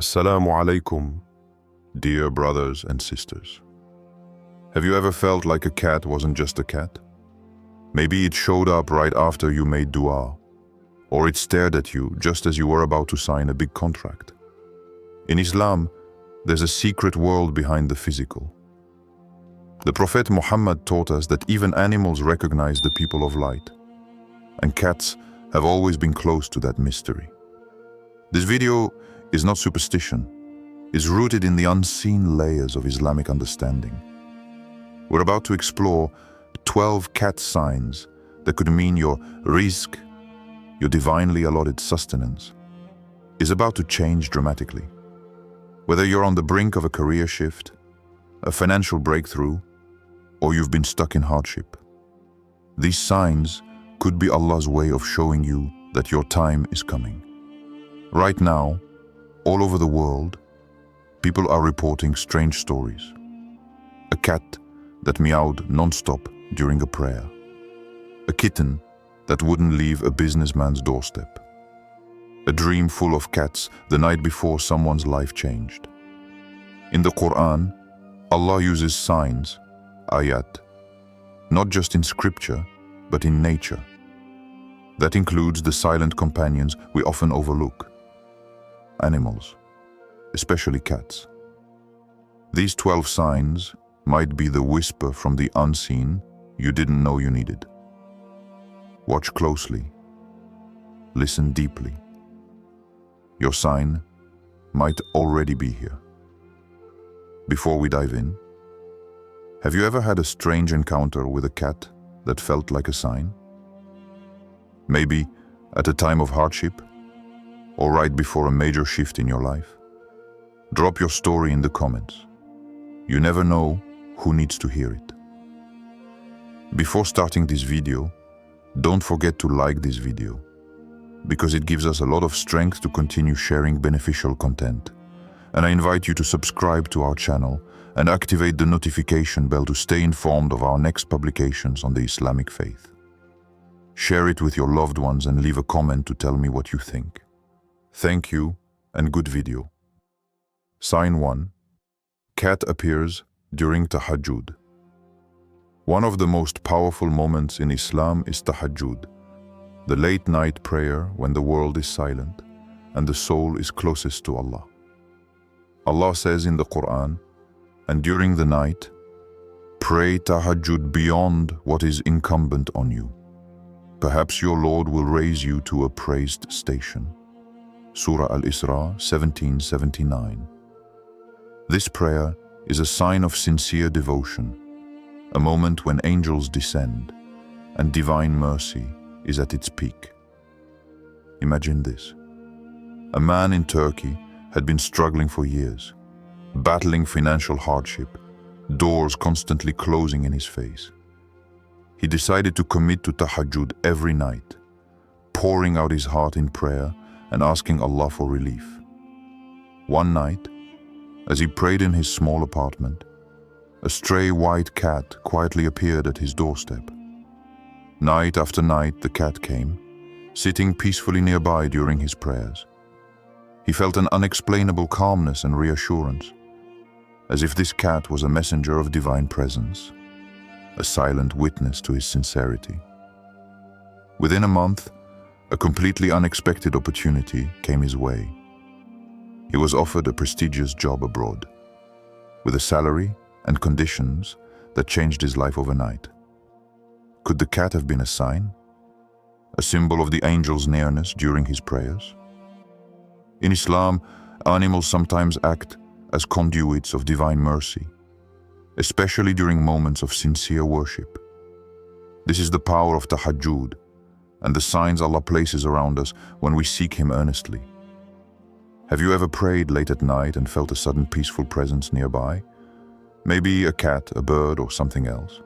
Assalamu alaikum, dear brothers and sisters. Have you ever felt like a cat wasn't just a cat? Maybe it showed up right after you made dua, or it stared at you just as you were about to sign a big contract. In Islam, there's a secret world behind the physical. The Prophet Muhammad taught us that even animals recognize the people of light, and cats have always been close to that mystery. This video is not superstition, is rooted in the unseen layers of Islamic understanding. We're about to explore 12 cat signs that could mean your Rizq, your divinely allotted sustenance, is about to change dramatically. Whether you're on the brink of a career shift, a financial breakthrough, or you've been stuck in hardship, these signs could be Allah's way of showing you that your time is coming. Right now, all over the world, people are reporting strange stories. A cat that meowed non-stop during a prayer. A kitten that wouldn't leave a businessman's doorstep. A dream full of cats the night before someone's life changed. In the Qur'an, Allah uses signs, ayat, not just in scripture, but in nature. That includes the silent companions we often overlook. Animals, especially cats. These 12 signs might be the whisper from the unseen you didn't know you needed. Watch closely. Listen deeply. Your sign might already be here. Before we dive in, have you ever had a strange encounter with a cat that felt like a sign? Maybe at a time of hardship, or right before a major shift in your life? Drop your story in the comments. You never know who needs to hear it. Before starting this video, don't forget to like this video, because it gives us a lot of strength to continue sharing beneficial content. And I invite you to subscribe to our channel and activate the notification bell to stay informed of our next publications on the Islamic faith. Share it with your loved ones and leave a comment to tell me what you think. Thank you and good video. Sign 1. Cat appears during Tahajjud. One of the most powerful moments in Islam is Tahajjud, the late night prayer when the world is silent and the soul is closest to Allah. Allah says in the Qur'an, and during the night, pray Tahajjud beyond what is incumbent on you. Perhaps your Lord will raise you to a praised station. Surah Al-Isra 1779. This prayer is a sign of sincere devotion, a moment when angels descend and divine mercy is at its peak. Imagine this. A man in Turkey had been struggling for years, battling financial hardship, doors constantly closing in his face. He decided to commit to Tahajjud every night, pouring out his heart in prayer and asking Allah for relief. One night, as he prayed in his small apartment, a stray white cat quietly appeared at his doorstep. Night after night, the cat came, sitting peacefully nearby during his prayers. He felt an unexplainable calmness and reassurance, as if this cat was a messenger of divine presence, a silent witness to his sincerity. Within a month, a completely unexpected opportunity came his way. He was offered a prestigious job abroad, with a salary and conditions that changed his life overnight. Could the cat have been a sign? A symbol of the angel's nearness during his prayers? In Islam, animals sometimes act as conduits of divine mercy, especially during moments of sincere worship. This is the power of Tahajjud and the signs Allah places around us when we seek Him earnestly. Have you ever prayed late at night and felt a sudden peaceful presence nearby? Maybe a cat, a bird, or something else.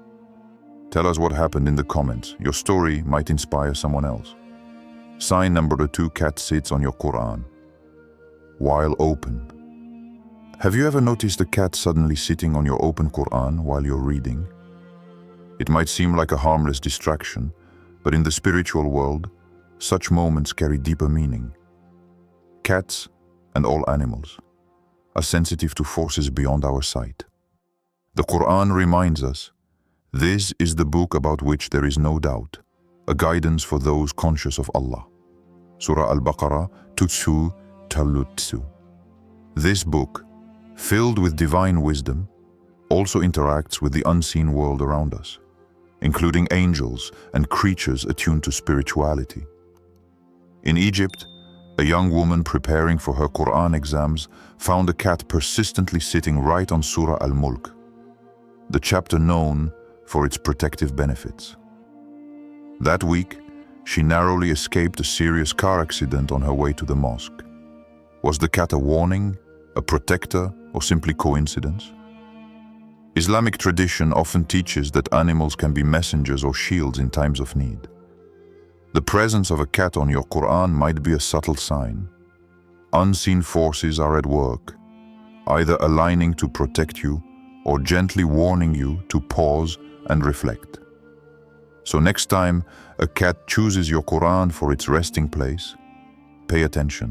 Tell us what happened in the comments. Your story might inspire someone else. Sign number 2. Cat sits on your Qur'an while open. Have you ever noticed a cat suddenly sitting on your open Qur'an while you're reading? It might seem like a harmless distraction, but in the spiritual world, such moments carry deeper meaning. Cats and all animals are sensitive to forces beyond our sight. The Qur'an reminds us, this is the book about which there is no doubt, a guidance for those conscious of Allah. Surah Al-Baqarah, Tutsu Talutsu. This book, filled with divine wisdom, also interacts with the unseen world around us, including angels and creatures attuned to spirituality. In Egypt, a young woman preparing for her Qur'an exams found a cat persistently sitting right on Surah Al-Mulk, the chapter known for its protective benefits. That week, she narrowly escaped a serious car accident on her way to the mosque. Was the cat a warning, a protector, or simply coincidence? Islamic tradition often teaches that animals can be messengers or shields in times of need. The presence of a cat on your Qur'an might be a subtle sign. Unseen forces are at work, either aligning to protect you or gently warning you to pause and reflect. So next time a cat chooses your Qur'an for its resting place, pay attention.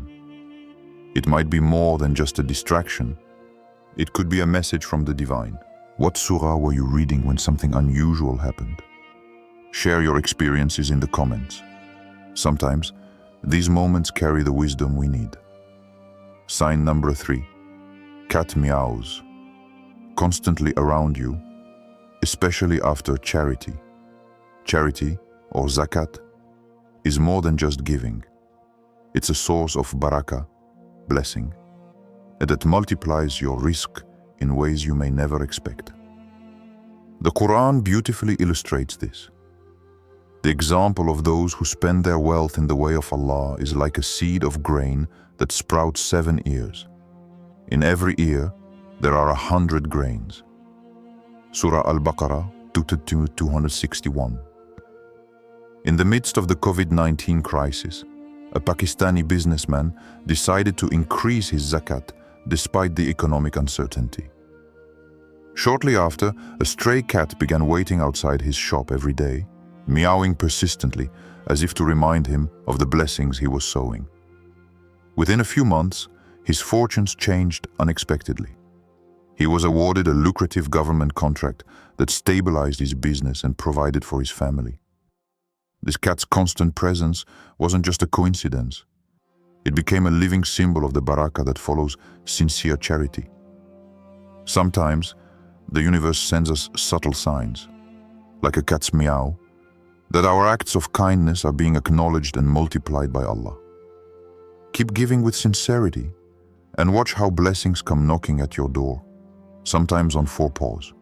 It might be more than just a distraction. It could be a message from the divine. What surah were you reading when something unusual happened? Share your experiences in the comments. Sometimes, these moments carry the wisdom we need. Sign number 3. Cat meows. Constantly around you, especially after charity. Charity, or zakat, is more than just giving. It's a source of barakah, blessing, and that multiplies your rizq in ways you may never expect. The Qur'an beautifully illustrates this. The example of those who spend their wealth in the way of Allah is like a seed of grain that sprouts 7 ears. In every ear, there are 100 grains. Surah Al-Baqarah 261. In the midst of the COVID-19 crisis, a Pakistani businessman decided to increase his zakat despite the economic uncertainty. Shortly after, a stray cat began waiting outside his shop every day, meowing persistently as if to remind him of the blessings he was sowing. Within a few months, his fortunes changed unexpectedly. He was awarded a lucrative government contract that stabilized his business and provided for his family. This cat's constant presence wasn't just a coincidence. It became a living symbol of the barakah that follows sincere charity. Sometimes, the universe sends us subtle signs, like a cat's meow, that our acts of kindness are being acknowledged and multiplied by Allah. Keep giving with sincerity, and watch how blessings come knocking at your door, sometimes on 4 paws.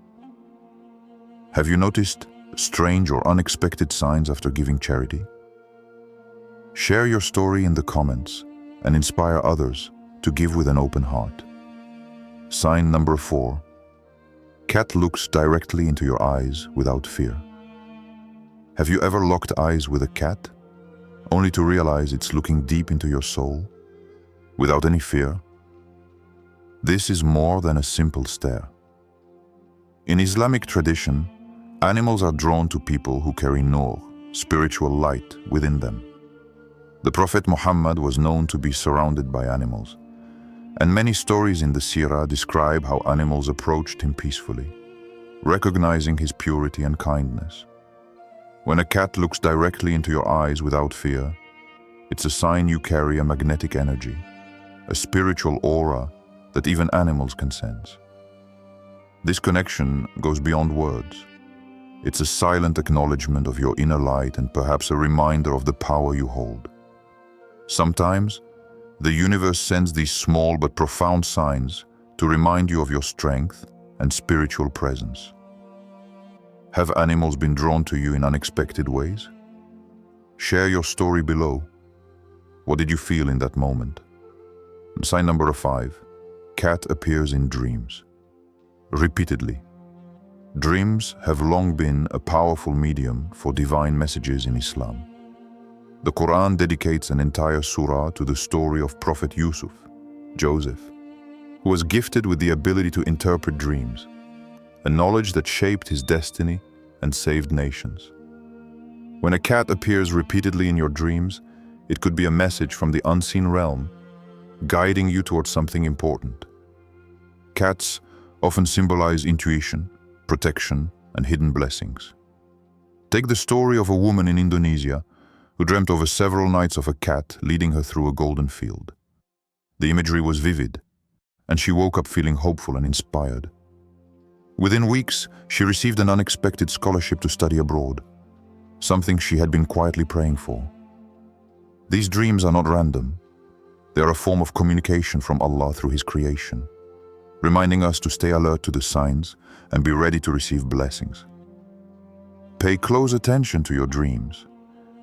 Have you noticed strange or unexpected signs after giving charity? Share your story in the comments and inspire others to give with an open heart. Sign number 4. Cat looks directly into your eyes without fear. Have you ever locked eyes with a cat, only to realize it's looking deep into your soul, without any fear? This is more than a simple stare. In Islamic tradition, animals are drawn to people who carry nur, spiritual light, within them. The Prophet Muhammad was known to be surrounded by animals, and many stories in the seerah describe how animals approached him peacefully, recognizing his purity and kindness. When a cat looks directly into your eyes without fear, it's a sign you carry a magnetic energy, a spiritual aura that even animals can sense. This connection goes beyond words. It's a silent acknowledgement of your inner light and perhaps a reminder of the power you hold. Sometimes, the universe sends these small but profound signs to remind you of your strength and spiritual presence. Have animals been drawn to you in unexpected ways? Share your story below. What did you feel in that moment? Sign number 5. Cat appears in dreams. Repeatedly. Dreams have long been a powerful medium for divine messages in Islam. The Quran dedicates an entire surah to the story of Prophet Yusuf, Joseph, who was gifted with the ability to interpret dreams, a knowledge that shaped his destiny and saved nations. When a cat appears repeatedly in your dreams, it could be a message from the unseen realm, guiding you towards something important. Cats often symbolize intuition, protection, and hidden blessings. Take the story of a woman in Indonesia who dreamt over several nights of a cat leading her through a golden field. The imagery was vivid, and she woke up feeling hopeful and inspired. Within weeks, she received an unexpected scholarship to study abroad, something she had been quietly praying for. These dreams are not random. They are a form of communication from Allah through His creation, reminding us to stay alert to the signs and be ready to receive blessings. Pay close attention to your dreams,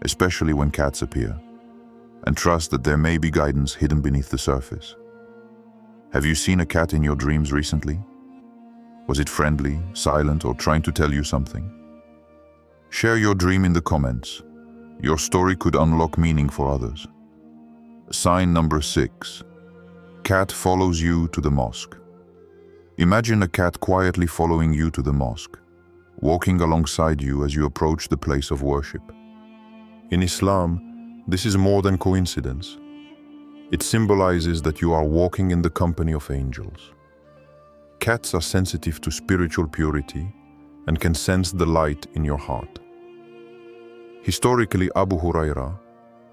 especially when cats appear, and trust that there may be guidance hidden beneath the surface. Have you seen a cat in your dreams recently? Was it friendly, silent, or trying to tell you something? Share your dream in the comments. Your story could unlock meaning for others. Sign number 6. Cat follows you to the mosque. Imagine a cat quietly following you to the mosque, walking alongside you as you approach the place of worship. In Islam, this is more than coincidence. It symbolizes that you are walking in the company of angels. Cats are sensitive to spiritual purity and can sense the light in your heart. Historically, Abu Huraira,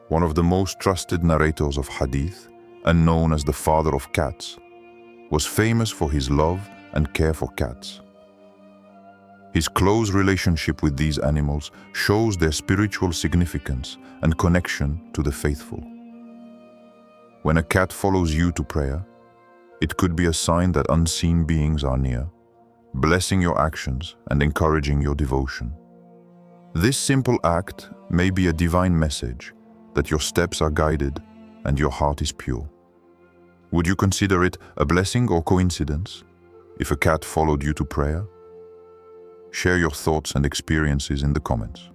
one of the most trusted narrators of hadith and known as the father of cats, was famous for his love and care for cats. His close relationship with these animals shows their spiritual significance and connection to the faithful. When a cat follows you to prayer, it could be a sign that unseen beings are near, blessing your actions and encouraging your devotion. This simple act may be a divine message that your steps are guided and your heart is pure. Would you consider it a blessing or coincidence if a cat followed you to prayer? Share your thoughts and experiences in the comments.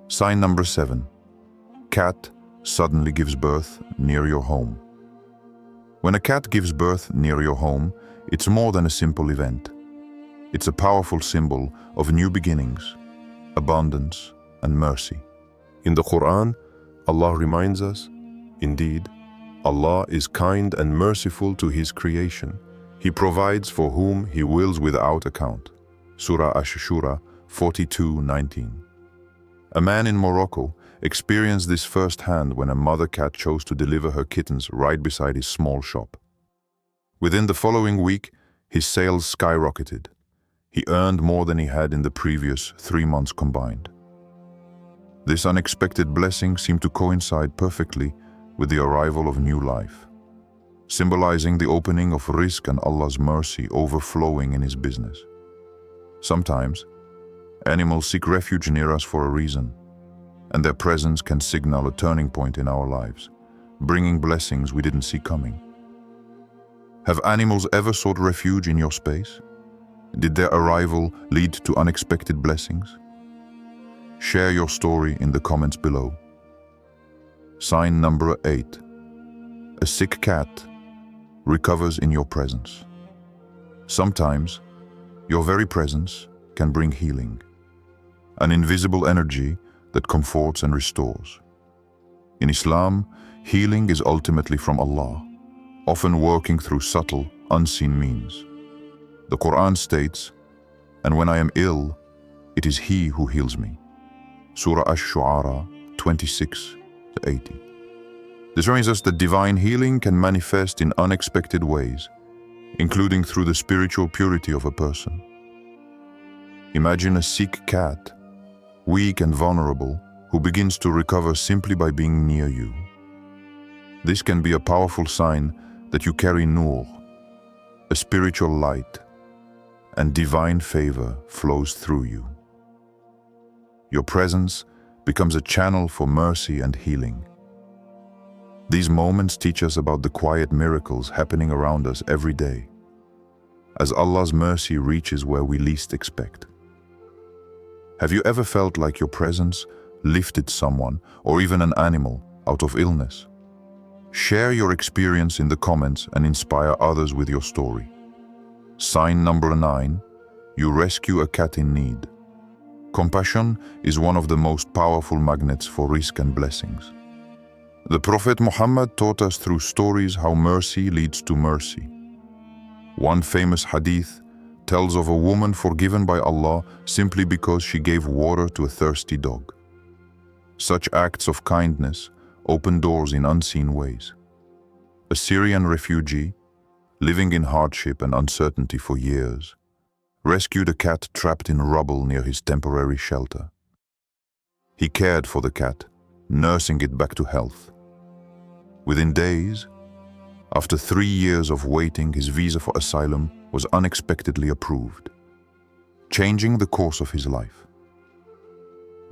Sign number 7. Cat suddenly gives birth near your home. When a cat gives birth near your home, it's more than a simple event. It's a powerful symbol of new beginnings, abundance, and mercy. In the Qur'an, Allah reminds us, indeed, Allah is kind and merciful to His creation. He provides for whom He wills without account. Surah Ash-Shura 42:19. A man in Morocco experienced this firsthand when a mother cat chose to deliver her kittens right beside his small shop. Within the following week, his sales skyrocketed. He earned more than he had in the previous 3 months combined. This unexpected blessing seemed to coincide perfectly with the arrival of new life, symbolizing the opening of Rizq and Allah's mercy overflowing in His business. Sometimes, animals seek refuge near us for a reason, and their presence can signal a turning point in our lives, bringing blessings we didn't see coming. Have animals ever sought refuge in your space? Did their arrival lead to unexpected blessings? Share your story in the comments below. Sign number 8. A sick cat recovers in your presence. Sometimes, your very presence can bring healing, an invisible energy that comforts and restores. In Islam, healing is ultimately from Allah, often working through subtle, unseen means. The Qur'an states, "And when I am ill, it is He who heals me." Surah Ash-Shu'ara 26-80. This reminds us that divine healing can manifest in unexpected ways, including through the spiritual purity of a person. Imagine a sick cat, weak and vulnerable, who begins to recover simply by being near you. This can be a powerful sign that you carry nur, a spiritual light, and divine favor flows through you. Your presence becomes a channel for mercy and healing. These moments teach us about the quiet miracles happening around us every day, as Allah's mercy reaches where we least expect. Have you ever felt like your presence lifted someone, or even an animal, out of illness? Share your experience in the comments and inspire others with your story. Sign number 9. You rescue a cat in need. Compassion is one of the most powerful magnets for rizq and blessings. The Prophet Muhammad taught us through stories how mercy leads to mercy. One famous hadith tells of a woman forgiven by Allah simply because she gave water to a thirsty dog. Such acts of kindness open doors in unseen ways. A Syrian refugee, living in hardship and uncertainty for years, rescued a cat trapped in rubble near his temporary shelter. He cared for the cat, nursing it back to health. Within days, after 3 years of waiting, his visa for asylum was unexpectedly approved, changing the course of his life.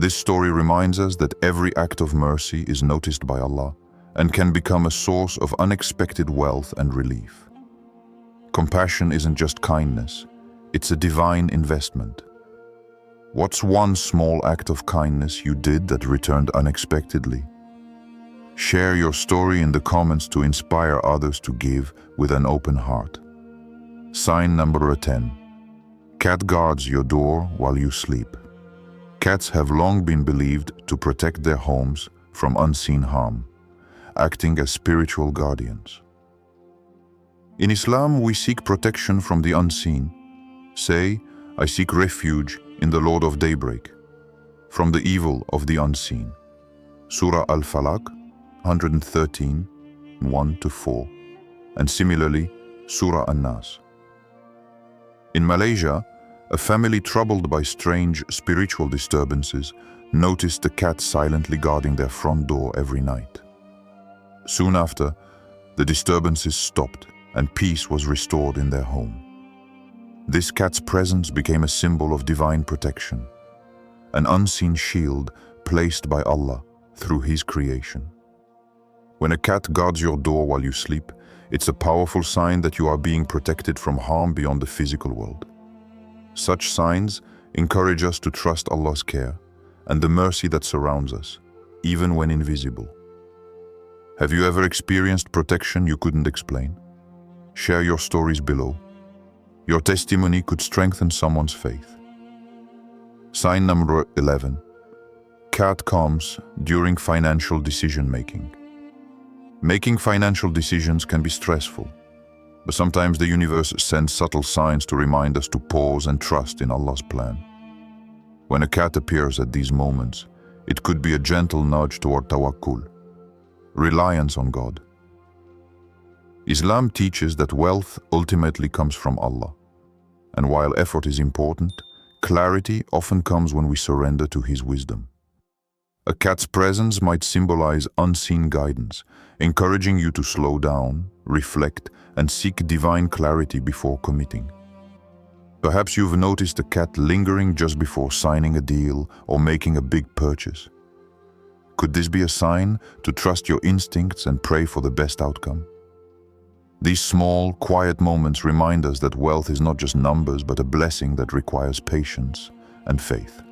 This story reminds us that every act of mercy is noticed by Allah and can become a source of unexpected wealth and relief. Compassion isn't just kindness, it's a divine investment. What's one small act of kindness you did that returned unexpectedly? Share your story in the comments to inspire others to give with an open heart. Sign number 10. Cat guards your door while you sleep. Cats have long been believed to protect their homes from unseen harm, acting as spiritual guardians. In Islam, we seek protection from the unseen. Say, I seek refuge in the Lord of Daybreak, from the evil of the unseen. Surah Al-Falaq, 113, 1-4, and similarly, Surah An-Nas. In Malaysia, a family troubled by strange spiritual disturbances noticed a cat silently guarding their front door every night. Soon after, the disturbances stopped and peace was restored in their home. This cat's presence became a symbol of divine protection, an unseen shield placed by Allah through His creation. When a cat guards your door while you sleep, it's a powerful sign that you are being protected from harm beyond the physical world. Such signs encourage us to trust Allah's care and the mercy that surrounds us, even when invisible. Have you ever experienced protection you couldn't explain? Share your stories below. Your testimony could strengthen someone's faith. Sign number 11. Cat calms during financial decision-making. Making financial decisions can be stressful, but sometimes the universe sends subtle signs to remind us to pause and trust in Allah's plan. When a cat appears at these moments, it could be a gentle nudge toward tawakkul, reliance on God. Islam teaches that wealth ultimately comes from Allah, and while effort is important, clarity often comes when we surrender to His wisdom. A cat's presence might symbolize unseen guidance, encouraging you to slow down, reflect, and seek divine clarity before committing. Perhaps you've noticed a cat lingering just before signing a deal or making a big purchase. Could this be a sign to trust your instincts and pray for the best outcome? These small, quiet moments remind us that wealth is not just numbers, but a blessing that requires patience and faith.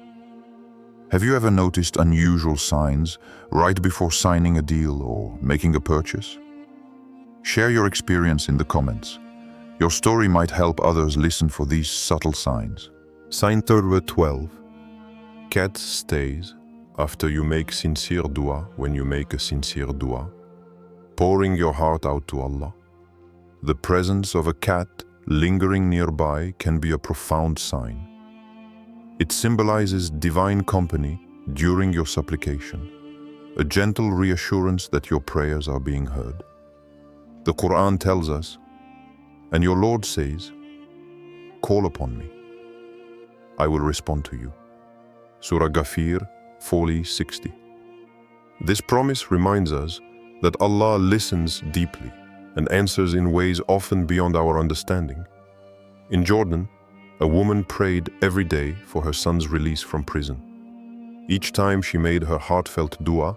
Have you ever noticed unusual signs right before signing a deal or making a purchase? Share your experience in the comments. Your story might help others listen for these subtle signs. Sign number 12. Cat stays after you make sincere dua when you make a sincere dua, pouring your heart out to Allah. The presence of a cat lingering nearby can be a profound sign. It symbolizes divine company during your supplication, a gentle reassurance that your prayers are being heard. The Qur'an tells us, and your Lord says, call upon me, I will respond to you. Surah Ghafir 40:60. This promise reminds us that Allah listens deeply and answers in ways often beyond our understanding. In Jordan, a woman prayed every day for her son's release from prison. Each time she made her heartfelt dua,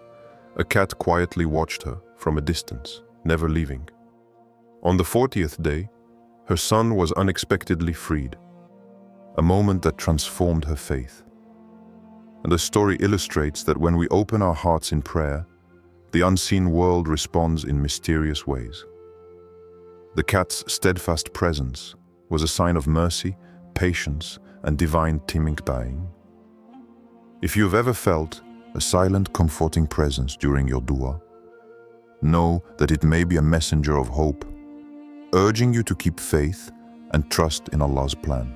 a cat quietly watched her from a distance, never leaving. On the 40th day, her son was unexpectedly freed, a moment that transformed her faith. And the story illustrates that when we open our hearts in prayer, the unseen world responds in mysterious ways. The cat's steadfast presence was a sign of mercy, patience, and divine timing. If you've ever felt a silent, comforting presence during your dua, know that it may be a messenger of hope, urging you to keep faith and trust in Allah's plan.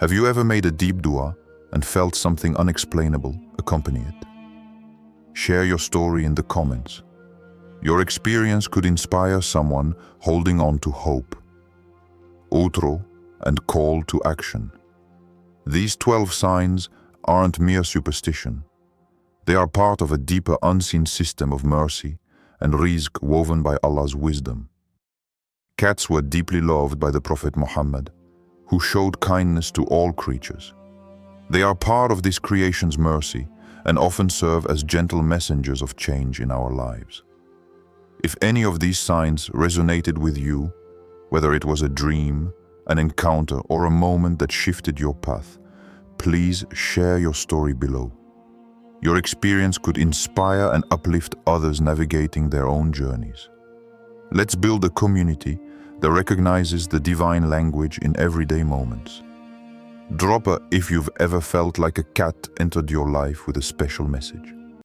Have you ever made a deep dua and felt something unexplainable accompany it? Share your story in the comments. Your experience could inspire someone holding on to hope. Outro and call to action. These 12 signs aren't mere superstition. They are part of a deeper unseen system of mercy and rizq woven by Allah's wisdom. Cats were deeply loved by the Prophet Muhammad, who showed kindness to all creatures. They are part of this creation's mercy and often serve as gentle messengers of change in our lives. If any of these signs resonated with you, whether it was a dream, an encounter, or a moment that shifted your path, please share your story below. Your experience could inspire and uplift others navigating their own journeys. Let's build a community that recognizes the divine language in everyday moments. Drop a if you've ever felt like a cat entered your life with a special message.